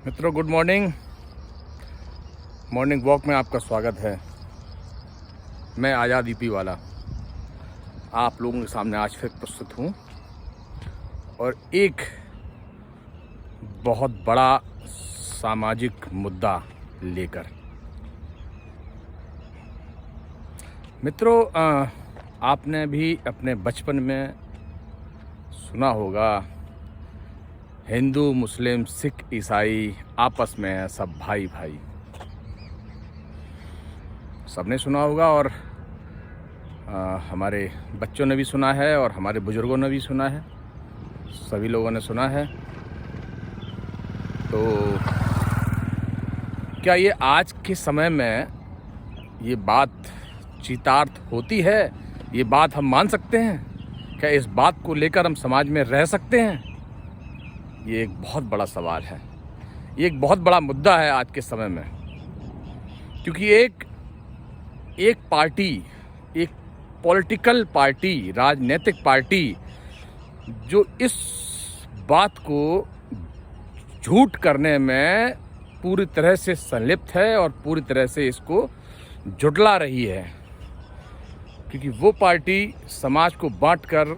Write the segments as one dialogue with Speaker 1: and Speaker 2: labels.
Speaker 1: मित्रों, good morning. Morning walk में आपका स्वागत है। मैं आज़ाद ईपी वाला आप लोगों के सामने आज फिर प्रस्तुत हूँ और एक बहुत बड़ा सामाजिक मुद्दा लेकर। मित्रों, आपने भी अपने बचपन में सुना होगा, हिंदू मुस्लिम सिख ईसाई आपस में है सब भाई भाई। सबने सुना होगा और हमारे बच्चों ने भी सुना है और हमारे बुजुर्गों ने भी सुना है, सभी लोगों ने सुना है। तो क्या ये आज के समय में ये बात चितार्थ होती है? ये बात हम मान सकते हैं? क्या इस बात को लेकर हम समाज में रह सकते हैं? ये एक बहुत बड़ा सवाल है, ये एक बहुत बड़ा मुद्दा है आज के समय में। क्योंकि एक पार्टी, एक पॉलिटिकल पार्टी, राजनीतिक पार्टी जो इस बात को झूठ करने में पूरी तरह से संलिप्त है और पूरी तरह से इसको झुठला रही है। क्योंकि वो पार्टी समाज को बांटकर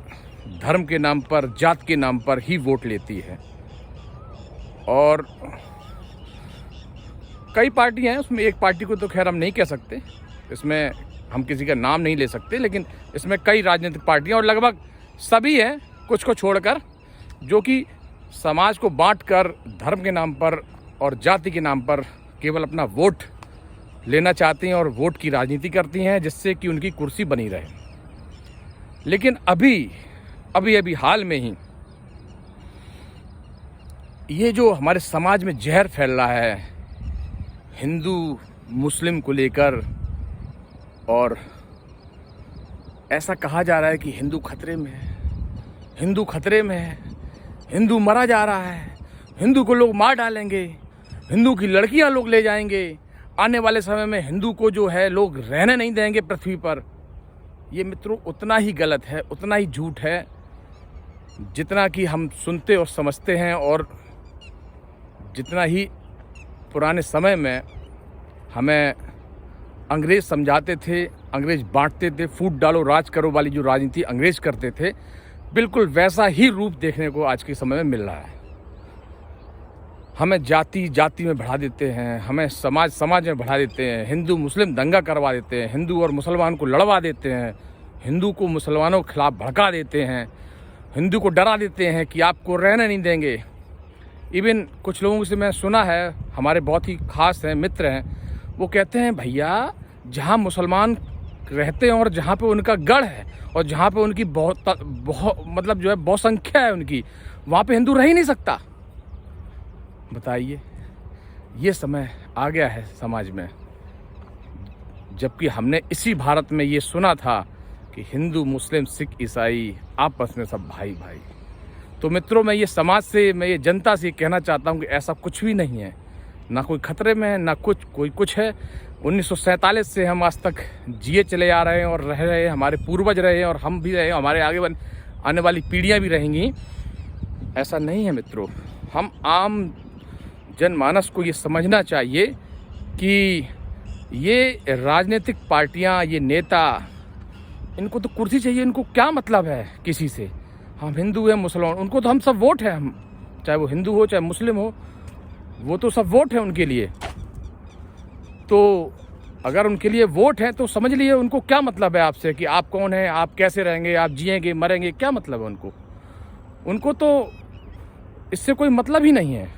Speaker 1: धर्म के नाम पर, जात के नाम पर ही वोट लेती है। और कई पार्टियां हैं, उसमें एक पार्टी को तो खैर हम नहीं कह सकते, इसमें हम किसी का नाम नहीं ले सकते, लेकिन इसमें कई राजनीतिक पार्टियां और लगभग सभी हैं, कुछ को छोड़कर, जो कि समाज को बांटकर धर्म के नाम पर और जाति के नाम पर केवल अपना वोट लेना चाहती हैं और वोट की राजनीति करती हैं, जिससे कि उनकी कुर्सी बनी रहे। लेकिन अभी हाल में ही ये जो हमारे समाज में जहर फैल रहा है हिंदू मुस्लिम को लेकर, और ऐसा कहा जा रहा है कि हिंदू खतरे में है, हिंदू खतरे में है, हिंदू मरा जा रहा है, हिंदू को लोग मार डालेंगे, हिंदू की लड़कियां लोग ले जाएंगे, आने वाले समय में हिंदू को जो है लोग रहने नहीं देंगे पृथ्वी पर। ये मित्रों उतना ही गलत है, उतना ही झूठ है जितना कि हम सुनते और समझते हैं, और जितना ही पुराने समय में हमें अंग्रेज़ समझाते थे, अंग्रेज़ बांटते थे, फूट डालो राज करो वाली जो राजनीति अंग्रेज़ करते थे, बिल्कुल वैसा ही रूप देखने को आज के समय में मिल रहा है। हमें जाति में बढ़ा देते हैं, हमें समाज में बढ़ा देते हैं, हिंदू मुस्लिम दंगा करवा देते हैं, हिंदू और मुसलमान को लड़वा देते हैं, हिंदू को मुसलमानों के खिलाफ भड़का देते हैं, हिंदू को डरा देते हैं कि आपको रहने नहीं देंगे। इवन कुछ लोगों से मैं सुना है, हमारे बहुत ही खास हैं, मित्र हैं, वो कहते हैं भैया जहाँ मुसलमान रहते हैं और जहाँ पे उनका गढ़ है और जहाँ पे उनकी बहुत मतलब जो है बहुसंख्या है उनकी, वहाँ पे हिंदू रह ही नहीं सकता। बताइए, ये समय आ गया है समाज में, जबकि हमने इसी भारत में ये सुना था कि हिंदू मुस्लिम सिख ईसाई आपस में सब भाई भाई। तो मित्रों, मैं ये समाज से, मैं ये जनता से कहना चाहता हूँ कि ऐसा कुछ भी नहीं है, ना कोई खतरे में है, ना कोई कुछ है। 1947 से हम आज तक जिए चले आ रहे हैं और रह रहे हैं, हमारे पूर्वज रहे हैं और हम भी रहे, हमारे आगे आने वाली पीढ़ियाँ भी रहेंगी। ऐसा नहीं है मित्रों। हम आम जनमानस को ये समझना चाहिए कि ये राजनीतिक पार्टियाँ, ये नेता, इनको तो कुर्सी चाहिए, इनको क्या मतलब है किसी से। हम हिंदू हैं, मुसलमान, उनको तो हम सब वोट है, हम चाहे वो हिंदू हो चाहे मुस्लिम हो, वो तो सब वोट है उनके लिए। तो अगर उनके लिए वोट है तो समझ लिए उनको क्या मतलब है आपसे, कि आप कौन हैं, आप कैसे रहेंगे, आप जिएंगे मरेंगे, क्या मतलब है उनको तो इससे कोई मतलब ही नहीं है।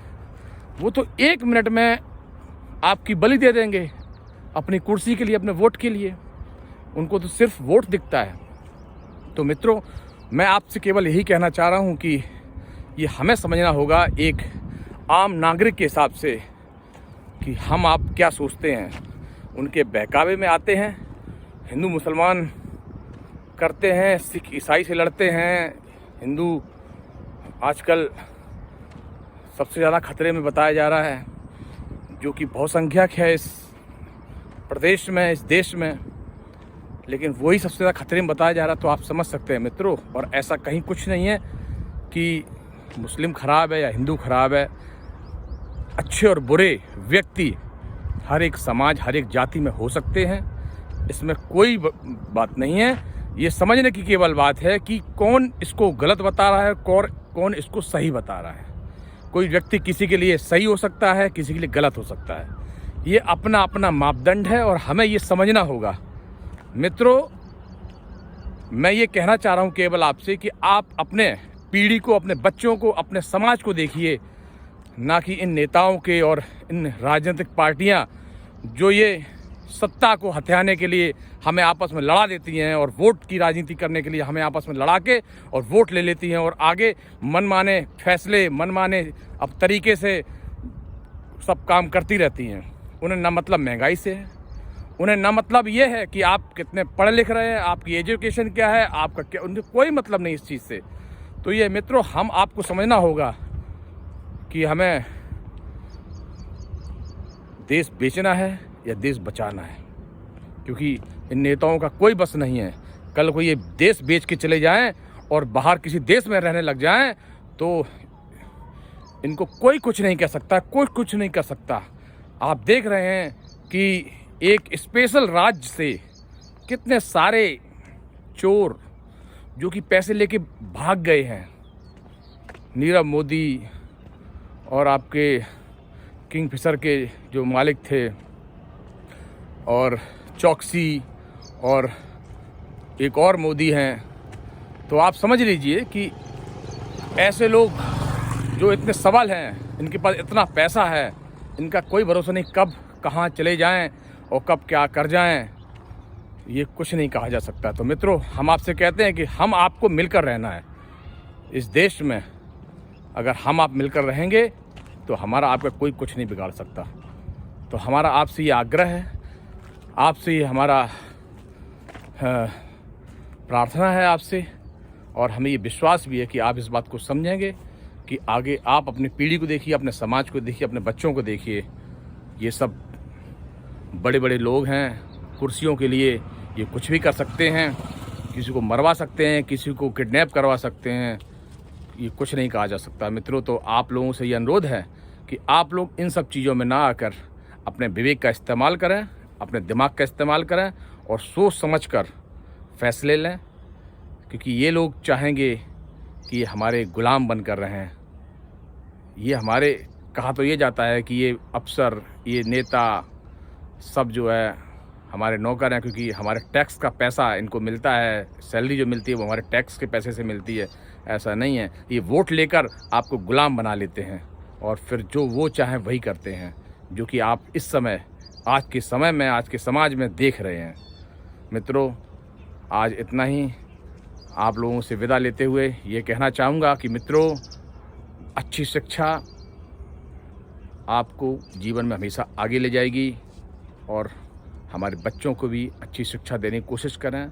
Speaker 1: वो तो 1 मिनट में आपकी बलि दे देंगे अपनी कुर्सी के लिए, अपने वोट के लिए। उनको तो सिर्फ वोट दिखता है। तो मित्रों, मैं आपसे केवल यही कहना चाह रहा हूँ कि ये हमें समझना होगा एक आम नागरिक के हिसाब से कि हम आप क्या सोचते हैं। उनके बहकावे में आते हैं, हिंदू मुसलमान करते हैं, सिख ईसाई से लड़ते हैं। हिंदू आजकल सबसे ज़्यादा खतरे में बताया जा रहा है, जो कि बहुसंख्यक है इस प्रदेश में, इस देश में, लेकिन वही सबसे ज़्यादा खतरे में बताया जा रहा है। तो आप समझ सकते हैं मित्रों। और ऐसा कहीं कुछ नहीं है कि मुस्लिम ख़राब है या हिंदू ख़राब है। अच्छे और बुरे व्यक्ति हर एक समाज, हर एक जाति में हो सकते हैं। इसमें कोई बात नहीं है। ये समझने की केवल बात है कि कौन इसको गलत बता रहा है, कौन इसको सही बता रहा है। कोई व्यक्ति किसी के लिए सही हो सकता है, किसी के लिए गलत हो सकता है। ये अपना अपना मापदंड है और हमें ये समझना होगा। मित्रों, मैं ये कहना चाह रहा हूँ केवल आपसे कि आप अपने पीढ़ी को, अपने बच्चों को, अपने समाज को देखिए, ना कि इन नेताओं के और इन राजनीतिक पार्टियाँ जो ये सत्ता को हथियाने के लिए हमें आपस में लड़ा देती हैं और वोट की राजनीति करने के लिए हमें आपस में लड़ा के और वोट ले लेती हैं और आगे मनमाने फैसले, मनमाने अब तरीके से सब काम करती रहती हैं। उन्हें ना मतलब महंगाई से है, उन्हें ना मतलब ये है कि आप कितने पढ़े लिख रहे हैं, आपकी एजुकेशन क्या है, आपका क्या, उन्हें कोई मतलब नहीं इस चीज़ से। तो ये मित्रों, हम आपको समझना होगा कि हमें देश बेचना है या देश बचाना है, क्योंकि इन नेताओं का कोई बस नहीं है। कल को ये देश बेच के चले जाएं और बाहर किसी देश में रहने लग जाएं तो इनको कोई कुछ नहीं कह सकता, कोई कुछ नहीं कर सकता। आप देख रहे हैं कि एक स्पेशल राज्य से कितने सारे चोर जो कि पैसे लेके भाग गए हैं, नीरव मोदी और आपके किंगफिशर के जो मालिक थे और चौकसी और एक और मोदी हैं, तो आप समझ लीजिए कि ऐसे लोग जो इतने सबल हैं, इनके पास इतना पैसा है, इनका कोई भरोसा नहीं कब कहाँ चले जाएं और कब क्या कर जाएं, ये कुछ नहीं कहा जा सकता। तो मित्रों, हम आपसे कहते हैं कि हम आपको मिलकर रहना है इस देश में। अगर हम आप मिलकर रहेंगे तो हमारा आपका कोई कुछ नहीं बिगाड़ सकता। तो हमारा आपसे ये आग्रह है, आपसे ये हमारा प्रार्थना है आपसे, और हमें ये विश्वास भी है कि आप इस बात को समझेंगे कि आगे आप अपनी पीढ़ी को देखिए, अपने समाज को देखिए, अपने बच्चों को देखिए। ये सब बड़े बड़े लोग हैं, कुर्सियों के लिए ये कुछ भी कर सकते हैं, किसी को मरवा सकते हैं, किसी को किडनैप करवा सकते हैं, ये कुछ नहीं कहा जा सकता। मित्रों, तो आप लोगों से ये अनुरोध है कि आप लोग इन सब चीज़ों में ना आकर अपने विवेक का इस्तेमाल करें, अपने दिमाग का इस्तेमाल करें और सोच समझकर फैसले लें, क्योंकि ये लोग चाहेंगे कि ये हमारे गुलाम बनकर रहें। ये हमारे, कहा तो ये जाता है कि ये अफसर, ये नेता सब जो है हमारे नौकर हैं, क्योंकि हमारे टैक्स का पैसा इनको मिलता है, सैलरी जो मिलती है वो हमारे टैक्स के पैसे से मिलती है। ऐसा नहीं है, ये वोट लेकर आपको गुलाम बना लेते हैं और फिर जो वो चाहें वही करते हैं, जो कि आप इस समय, आज के समय में, आज के समाज में देख रहे हैं। मित्रों, आज इतना ही। आप लोगों से विदा लेते हुए ये कहना चाहूँगा कि मित्रों, अच्छी शिक्षा आपको जीवन में हमेशा आगे ले जाएगी और हमारे बच्चों को भी अच्छी शिक्षा देने की कोशिश करें।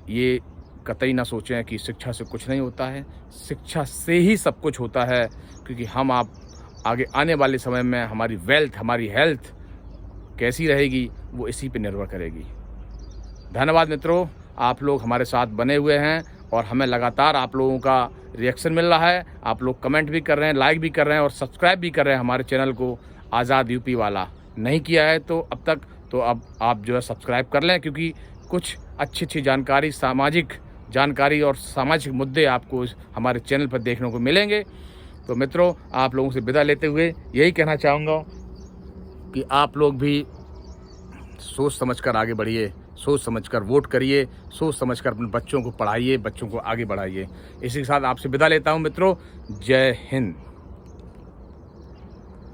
Speaker 1: ये कतई ना सोचें कि शिक्षा से कुछ नहीं होता है, शिक्षा से ही सब कुछ होता है, क्योंकि हम आप आगे आने वाले समय में हमारी वेल्थ, हमारी हेल्थ कैसी रहेगी वो इसी पे निर्भर करेगी। धन्यवाद मित्रों, आप लोग हमारे साथ बने हुए हैं और हमें लगातार आप लोगों का रिएक्शन मिल रहा है। आप लोग कमेंट भी कर रहे हैं, लाइक भी कर रहे हैं और सब्सक्राइब भी कर रहे हैं हमारे चैनल को। आज़ाद यूपी वाला नहीं किया है तो अब तक, तो अब आप जो है सब्सक्राइब कर लें, क्योंकि कुछ अच्छी जानकारी, सामाजिक जानकारी और सामाजिक मुद्दे आपको हमारे चैनल पर देखने को मिलेंगे। तो मित्रों, आप लोगों से विदा लेते हुए यही कहना चाहूँगा कि आप लोग भी सोच समझकर आगे बढ़िए, सोच समझकर वोट करिए, सोच समझकर अपने बच्चों को पढ़ाइए, बच्चों को आगे बढ़ाइए। इसी के साथ आपसे विदा लेता हूँ मित्रों। जय हिंद।